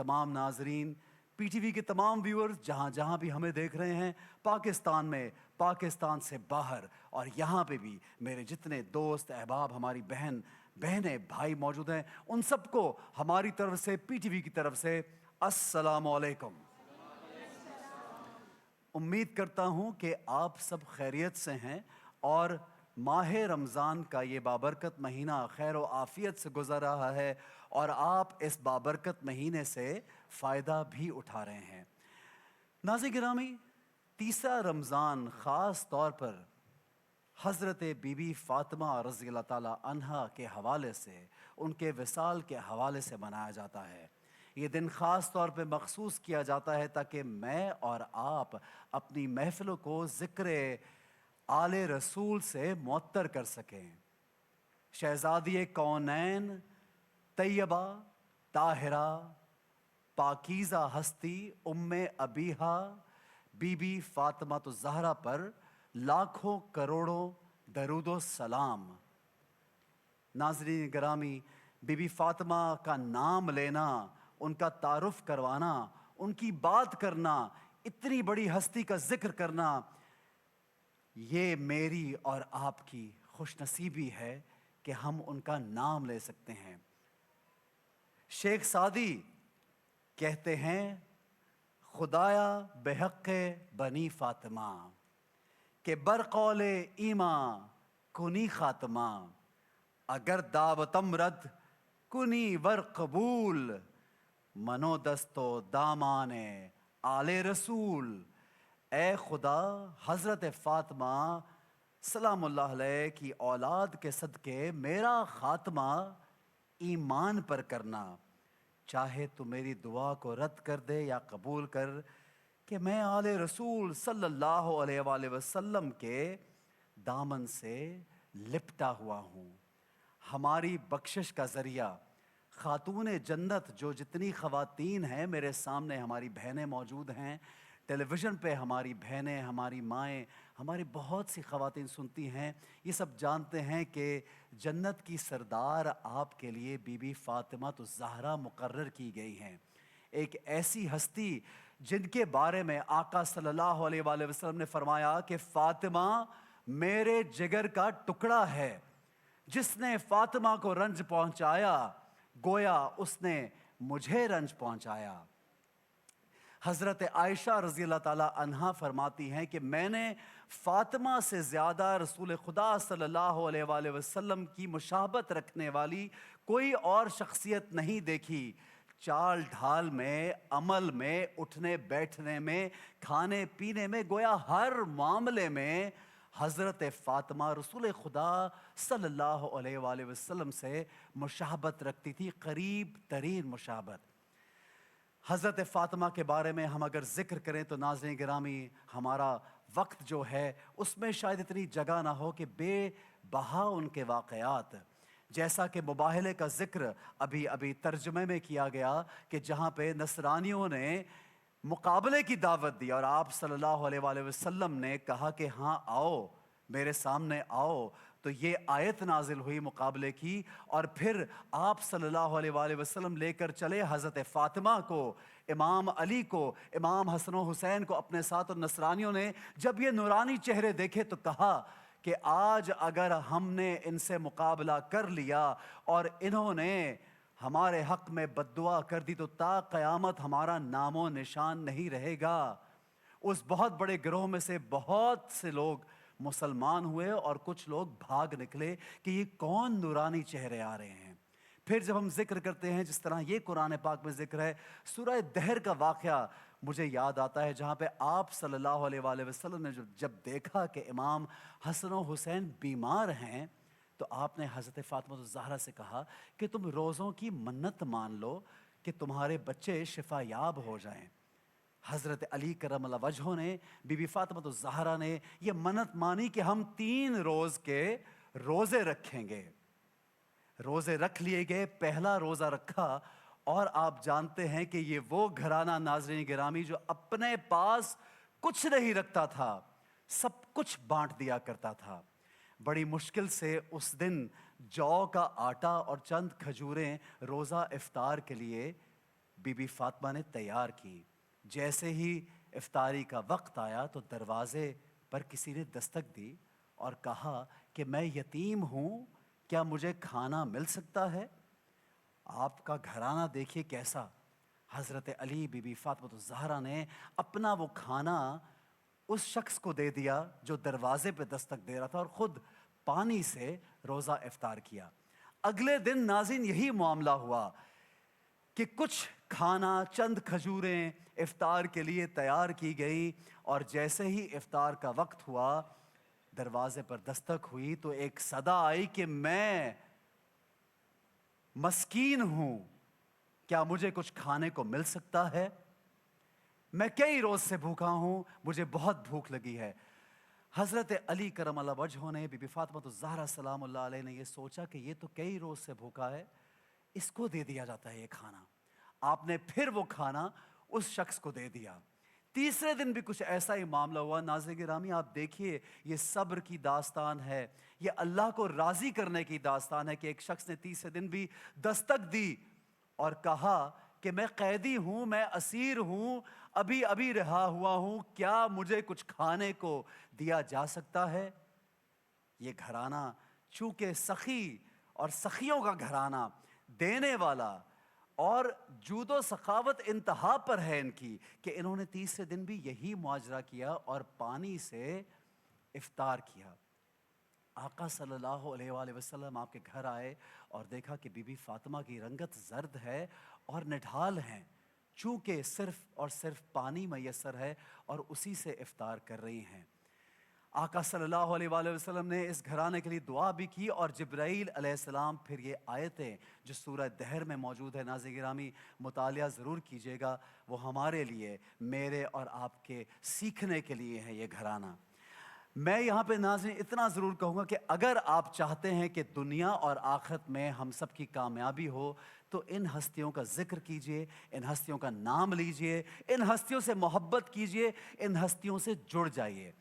तमाम नाजरीन, PTV के तमाम व्यूअर्स जहाँ जहाँ भी हमें देख रहे हैं, पाकिस्तान में, पाकिस्तान से बाहर और यहाँ पे भी मेरे जितने दोस्त अहबाब, हमारी बहनें भाई मौजूद हैं, उन सबको हमारी तरफ से, PTV की तरफ से अस्सलाम वालेकुम। उम्मीद करता हूँ कि आप सब खैरियत से हैं और माह रमज़ान का ये बाबरकत महीना खैर व आफ़ियत से गुज़र रहा है और आप इस बाबरकत महीने से फ़ायदा भी उठा रहे हैं। नाज़रीन गिरामी, तीसरा रमज़ान ख़ास तौर पर हज़रत बीबी फ़ातिमा रज़ी अल्लाह ताला अन्हा के हवाले से, उनके विसाल के हवाले से मनाया जाता है। ये दिन ख़ास तौर पे मखसूस किया जाता है ताकि मैं और आप अपनी महफ़िलों को ज़िक्र आले रसूल से मुअत्तर कर सकें। शहज़ादी कौनैन, तैयबा, ताहिरा, पाकीज़ा हस्ती उम्मे अबीहा बीबी फ़ातिमा तो ज़हरा पर लाखों करोड़ों दरूदो सलाम। नाज़रीन गिरामी, बीबी फ़ातिमा का नाम लेना, उनका तारुफ करवाना, उनकी बात करना, इतनी बड़ी हस्ती का जिक्र करना, ये मेरी और आपकी खुशनसीबी है कि हम उनका नाम ले सकते हैं। शेख सादी कहते हैं, खुदाया बेहक़ बनी फ़ातिमा के बरक़ौले ईमा कुनी ख़ातिमा, अगर दावतम रद कुनी वर कबूल, मनो दस्तो दामाने आले रसूल। ए खुदा, हज़रत फ़ातिमा सलामुल्लाह अलैह की औलाद के सदक़े मेरा ख़ात्मा ईमान पर करना, चाहे तो मेरी दुआ को रद्द कर दे या कबूल कर कि मैं आले रसूल सल्लल्लाहु अलैहि वसल्लम के दामन से लिपटा हुआ हूँ। हमारी बख्शिश का ज़रिया ख़ातून जन्नत, जो जितनी ख़वातीन हैं, मेरे सामने हमारी बहनें मौजूद हैं, टेलीविज़न पे हमारी बहनें, हमारी माएँ, हमारी बहुत सी ख़वातीन सुनती हैं, ये सब जानते हैं कि जन्नत की सरदार आपके लिए बीबी फ़ातिमा तो ज़हरा मुकर्रर की गई हैं। एक ऐसी हस्ती जिनके बारे में आका सल्लल्लाहु अलैहि वसल्लम ने फरमाया कि फ़ातिमा मेरे जिगर का टुकड़ा है। जिसने फ़ातिमा को रंज पहुंचाया, गोया उसने मुझे रंज पहुंचाया। हज़रत आयशा रज़ी अल्लाह ताला अन्हा फरमाती हैं कि मैंने फ़ातिमा से ज़्यादा रसूल खुदा सल्लल्लाहु अलैहि वसल्लम की मुशाबत रखने वाली कोई और शख्सियत नहीं देखी। चाल ढाल में, अमल में, उठने बैठने में, खाने पीने में, गोया हर मामले में हज़रत फ़ातिमा रसूल खुदा सल्लल्लाहु अलैहि वसल्लम से मुशाबत रखती थी, करीब तरीन मुशाबत। हज़रत फ़ातिमा के बारे में हम अगर ज़िक्र करें तो नाज़रीन गिरामी, हमारा वक्त जो है उसमें शायद इतनी जगह ना हो कि बेबहा उनके वाक़यात, जैसा कि मुबाहले का ज़िक्र अभी अभी तर्जुमे में किया गया कि जहाँ पे नसरानियों ने मुकाबले की दावत दी और आप सल्लल्लाहु अलैहि वसल्लम ने कहा कि हाँ आओ, मेरे सामने आओ, तो ये आयत नाजिल हुई मुकाबले की और फिर आप सल्लल्लाहु अलैहि वसल्लम लेकर चले हज़रत फ़ातिमा को, इमाम अली को, इमाम हसन व हुसैन को अपने साथ। और नसरानियों ने जब ये नूरानी चेहरे देखे तो कहा कि आज अगर हमने इनसे मुकाबला कर लिया और इन्होंने हमारे हक़ में बद्दुआ कर दी तो ता क़यामत हमारा नामो निशान नहीं रहेगा। उस बहुत बड़े गिरोह में से बहुत से लोग मुसलमान हुए और कुछ लोग भाग निकले कि ये कौन नूरानी चेहरे आ रहे हैं। फिर जब हम जिक्र करते हैं, जिस तरह ये कुरान पाक में जिक्र है, सूरह दहर का वाक़या मुझे याद आता है, जहाँ पे आप सल्लल्लाहु अलैहि वसल्लम ने जब देखा कि इमाम हसन व हुसैन बीमार हैं, तो आपने हज़रत फ़ातिमा ज़हरा से कहा कि तुम रोज़ों की मन्नत मान लो कि तुम्हारे बच्चे शिफायाब हो जाएं। हज़रत अली करम वजहों ने, बीबी फ़ातिमा ज़हरा ने ये मन्नत मानी कि हम 3 रोज़ के रोज़े रखेंगे। रोज़े रख लिए गए, पहला रोज़ा रखा और आप जानते हैं कि ये वो घराना नाज़रीन गिरामी जो अपने पास कुछ नहीं रखता था, सब कुछ बांट दिया करता था। बड़ी मुश्किल से उस दिन जौ का आटा और चंद खजूरें रोज़ा इफ्तार के लिए बीबी फातिमा ने तैयार की। जैसे ही इफ्तारी का वक्त आया तो दरवाजे पर किसी ने दस्तक दी और कहा कि मैं यतीम हूँ, क्या मुझे खाना मिल सकता है? आपका घराना देखिए कैसा। हज़रत अली, बीबी फातिमा ज़हरा ने अपना वो खाना उस शख्स को दे दिया जो दरवाजे पे दस्तक दे रहा था और ख़ुद पानी से रोज़ा इफ्तार किया। अगले दिन नाज़रीन यही मामला हुआ कि कुछ खाना, चंद खजूरें इफ्तार के लिए तैयार की गई और जैसे ही इफ्तार का वक्त हुआ, दरवाजे पर दस्तक हुई तो एक सदा आई कि मैं मस्कीन हूँ, क्या मुझे कुछ खाने को मिल सकता है? मैं कई रोज़ से भूखा हूँ, मुझे बहुत भूख लगी है। हज़रत अली करम अल्लाह वजह ने, बीबी फातिमा ज़हरा सलामुल्लाह अलैहा ने ये सोचा कि ये तो कई रोज़ से भूखा है, इसको दे दिया जाता है ये खाना। आपने फिर वो खाना उस शख्स को दे दिया। तीसरे दिन भी कुछ ऐसा ही मामला हुआ। नाज़रीन गिरामी, आप देखिए, ये सब्र की दास्तान है, ये अल्लाह को राज़ी करने की दास्तान है कि एक शख्स ने तीसरे दिन भी दस्तक दी और कहा कि मैं कैदी हूँ, मैं असीर हूँ, अभी अभी रहा हुआ हूँ, क्या मुझे कुछ खाने को दिया जा सकता है? ये घराना चूँकि सखी और सखियों का घराना, देने वाला और जूदो सखावत इंतहा पर है इनकी, कि इन्होंने तीसरे दिन भी यही मुआजरा किया और पानी से इफ्तार किया। आका सल्लल्लाहु अलैहि वसल्लम आपके घर आए और देखा कि बीबी फातिमा की रंगत जर्द है और निढाल हैं, चूँकि सिर्फ और सिर्फ पानी मैसर है और उसी से इफ्तार कर रही हैं। आका सल्लल्लाहु अलैहि वसल्लम ने इस घराने के लिए दुआ भी की और जिब्राईल अलैहिस्सलाम फिर ये आयतें जो सूरह दहर में मौजूद है, नाज़रीन गिरामी मुतालिया ज़रूर कीजिएगा, वो हमारे लिए, मेरे और आपके सीखने के लिए है ये घराना। मैं यहाँ पे नाज़रीन इतना ज़रूर कहूँगा कि अगर आप चाहते हैं कि दुनिया और आखिरत में हम सब की कामयाबी हो, तो इन हस्तियों का ज़िक्र कीजिए, इन हस्तियों का नाम लीजिए, इन हस्तियों से मोहब्बत कीजिए, इन हस्तियों से जुड़ जाइए।